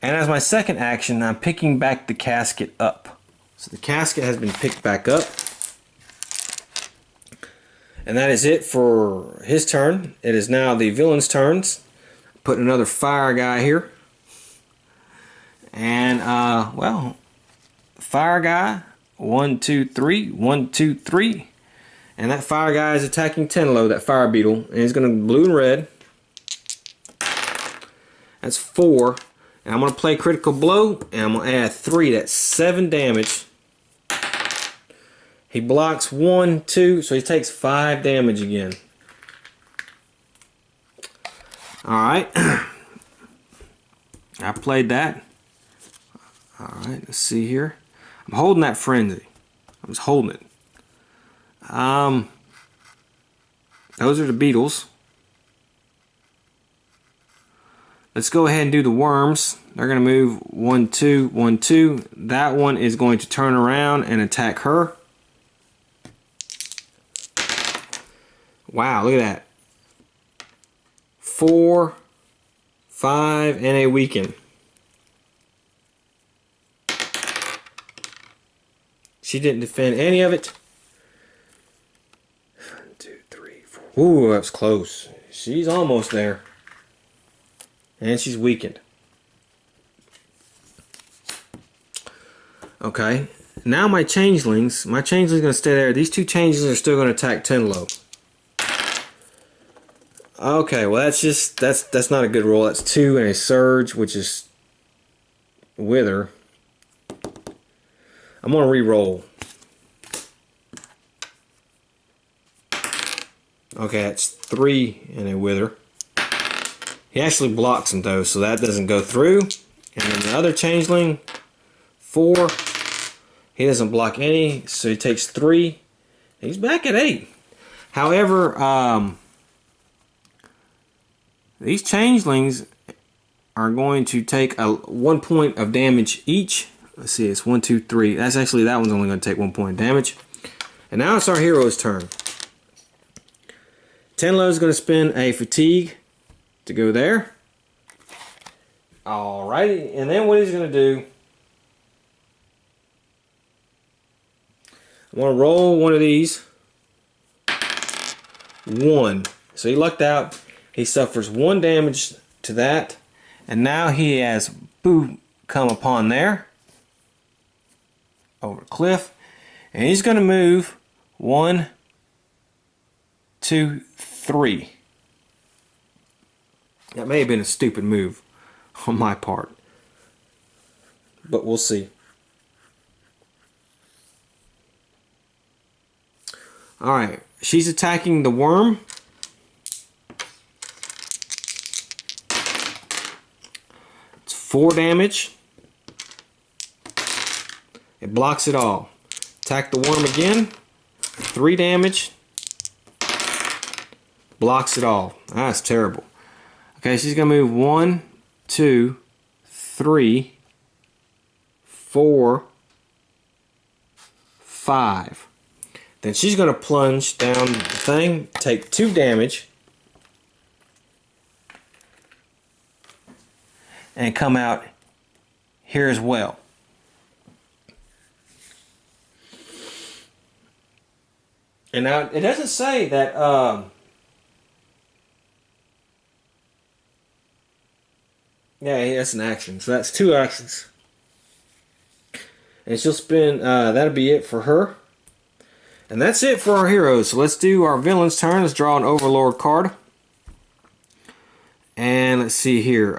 And as my second action, I'm picking back the casket up. So the casket has been picked back up. And that is it for his turn. It is now the villain's turns. Putting another fire guy here. And, well, fire guy, 1, 2, 3, 1, 2, 3. And that fire guy is attacking Tenlo, that fire beetle. And he's going to blue and red. That's 4. And I'm going to play critical blow. And I'm going to add 3. That's 7 damage. He blocks 1, 2. So he takes 5 damage again. Alright. I played that. Alright, let's see here. I'm holding that frenzy. I'm just holding it. Those are the beetles. Let's go ahead and do the worms. They're going to move 1, 2, 1, 2. That one is going to turn around and attack her. Wow, look at that. 4, 5, and a weaken. She didn't defend any of it. 1, 2, 3, 4. Ooh, that was close. She's almost there. And she's weakened. Okay. Now my changeling's going to stay there. These 2 changelings are still going to attack Tenlo. Okay, well that's not a good roll. That's 2 and a surge, which is wither. I'm going to re-roll. Okay, that's 3 and a wither. He actually blocks him though, so that doesn't go through. And then the other changeling, 4. He doesn't block any, so he takes 3. He's back at 8. However, these changelings are going to take 1 point of damage each. Let's see, it's 1, 2, 3. That's actually, that one's only going to take 1 point of damage. And now it's our hero's turn. Tenlo is going to spend a fatigue to go there. Alrighty, and then what he's going to do, I want to roll one of these. 1. So he lucked out. He suffers 1 damage to that. And now he has Boo come upon there. Over the cliff. And he's going to move 1, 2, 3. That may have been a stupid move on my part. But we'll see. Alright, she's attacking the worm. It's 4 damage. It blocks it all. Attack the worm again. 3 damage. Blocks it all. That's terrible. Okay, she's going to move 1, 2, 3, 4, 5. Then she's going to plunge down the thing, take 2 damage, and come out here as well. And now it doesn't say that yeah, that's an action. So that's 2 actions. And she'll spend, that'll be it for her. And that's it for our heroes. So let's do our villain's turn. Let's draw an Overlord card. And let's see here.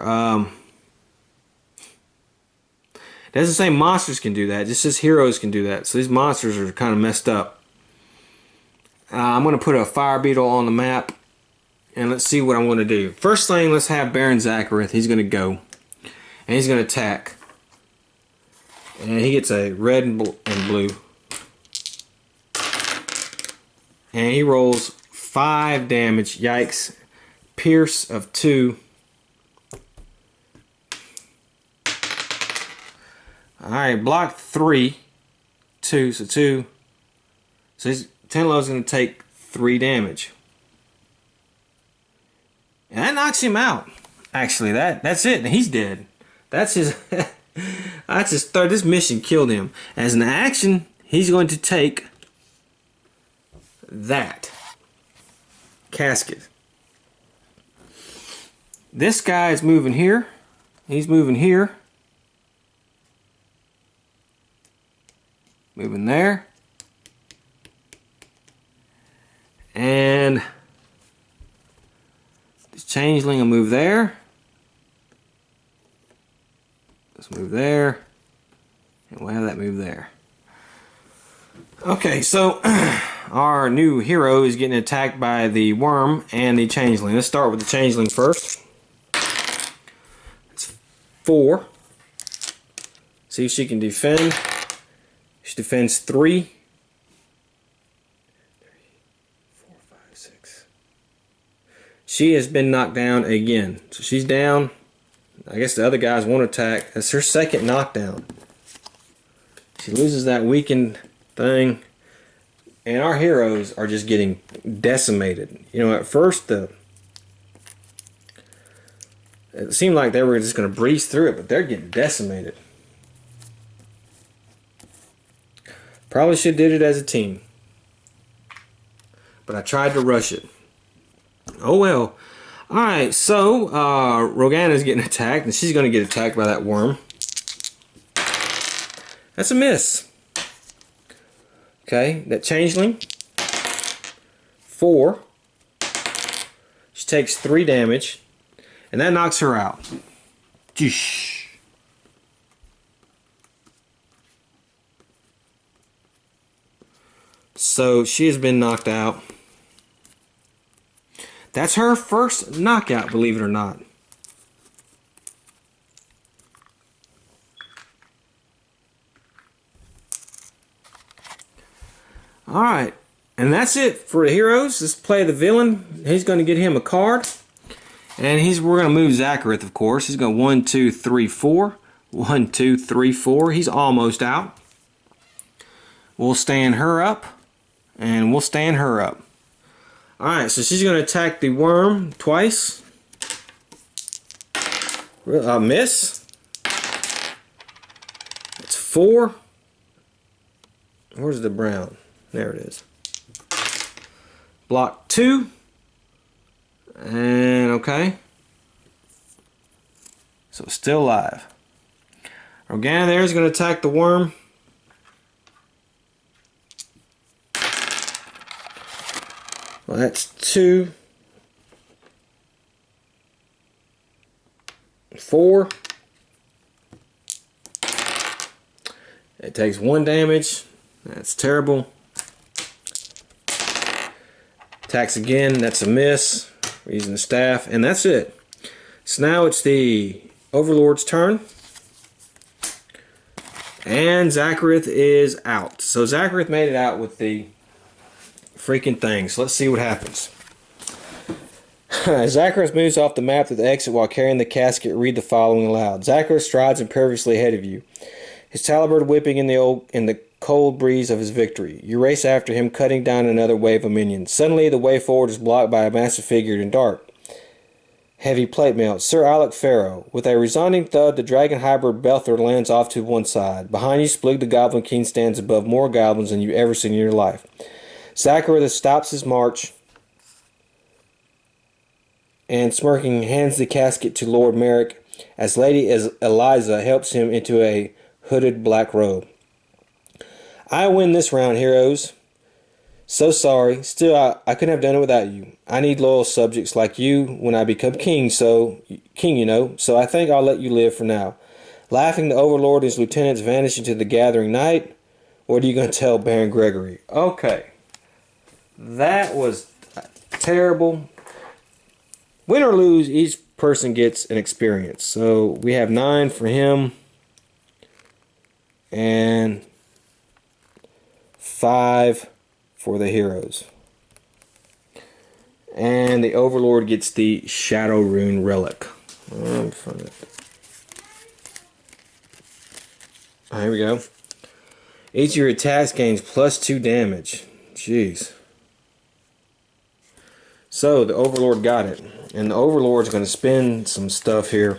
It doesn't say monsters can do that. It just says heroes can do that. So these monsters are kind of messed up. I'm going to put a fire beetle on the map. And let's see what I'm going to do. First thing, let's have Baron Zakareth. He's going to go. And he's going to attack. And he gets a red and blue. And he rolls 5 damage. Yikes. Pierce of 2. Alright, block 3. 2, so 2. So Tenlo's going to take 3 damage. And that knocks him out. Actually, that's it. He's dead. That's his... that's his third. This mission killed him. As an action, he's going to take that casket. This guy is moving here. He's moving here. Moving there. And this changeling will move there. Let's move there. And we'll have that move there. Okay, so our new hero is getting attacked by the worm and the changeling. Let's start with the changeling first. It's 4. See if she can defend. She defends 3. 3, 4, 5, 6. She has been knocked down again. So she's down. I guess the other guys won't attack. That's her second knockdown. She loses that weakened thing. And our heroes are just getting decimated. You know, at first it seemed like they were just going to breeze through it, but they're getting decimated. Probably should have did it as a team. But I tried to rush it. Oh well. Alright, so Rogana's getting attacked, and she's going to get attacked by that worm. That's a miss. Okay, that changeling. 4. She takes 3 damage, and that knocks her out. So she has been knocked out. That's her first knockout, believe it or not. Alright, and that's it for the heroes. Let's play the villain. He's going to get him a card. And we're going to move Zakareth, of course. He's going 1, 2, 3, 4. 1, 2, 3, 4. He's almost out. We'll stand her up. And we'll stand her up. Alright, so she's going to attack the worm twice. Miss. It's 4. Where's the brown? There it is. Block 2. And okay. So it's still alive. Rogana there is going to attack the worm. Well, that's 2. 4. It takes 1 damage. That's terrible. Attacks again. That's a miss. We're using the staff. And that's it. So now it's the Overlord's turn. And Zakareth is out. So Zakareth made it out with the freaking thing. So let's see what happens. Zakareth moves off the map to the exit while carrying the casket. Read the following aloud. Zakareth strides imperviously ahead of you, his talibard whipping in the cold breeze of his victory. You race after him, cutting down another wave of minions. Suddenly, the way forward is blocked by a massive figure in dark, heavy plate mail. Sir Alec Farrow. With a resounding thud, the dragon hybrid Belther lands off to one side. Behind you, Splug the Goblin King stands above more goblins than you've ever seen in your life. Zakareth stops his march and, smirking, hands the casket to Lord Merrick as Lady Eliza helps him into a hooded black robe. I win this round, heroes. So sorry. Still, I couldn't have done it without you. I need loyal subjects like you when I become king, you know. So I think I'll let you live for now. Laughing, the Overlord and his lieutenants vanish into the gathering night. What are you going to tell Baron Gregory? Okay. That was terrible. Win or lose, each person gets an experience. So we have 9 for him. And 5 for the heroes. And the Overlord gets the Shadow Rune Relic. Here we go. Each of your attacks gains +2 damage. Jeez. So the Overlord got it. And the Overlord's going to spend some stuff here.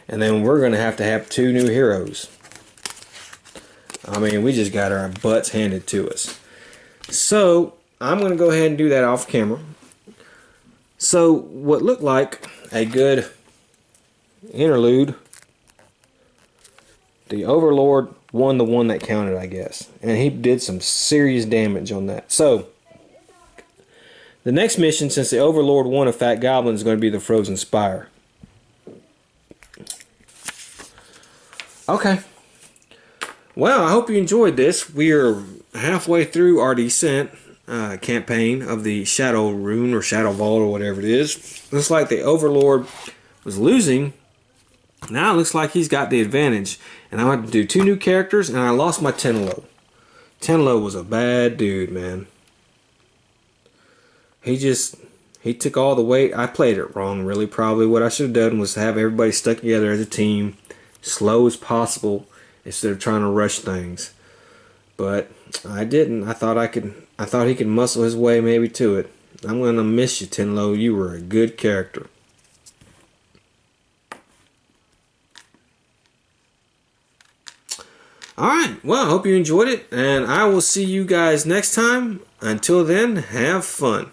And then we're going to have 2 new heroes. I mean, we just got our butts handed to us. So I'm going to go ahead and do that off camera. So what looked like a good interlude, the Overlord won the one that counted, I guess. And he did some serious damage on that. So the next mission, since the Overlord won a Fat Goblin, is going to be the Frozen Spire. Okay. Well, I hope you enjoyed this. We are halfway through our Descent campaign of the Shadow Rune or Shadow Vault or whatever it is. Looks like the Overlord was losing. Now it looks like he's got the advantage. And I had to do 2 new characters, and I lost my Tenlo. Tenlo was a bad dude, man. He took all the weight. I played it wrong, really. Probably what I should have done was have everybody stuck together as a team, slow as possible, instead of trying to rush things. But I didn't. I thought he could muscle his way maybe to it. I'm gonna miss you, Tenlo. You were a good character. Alright, well, I hope you enjoyed it, and I will see you guys next time. Until then, have fun.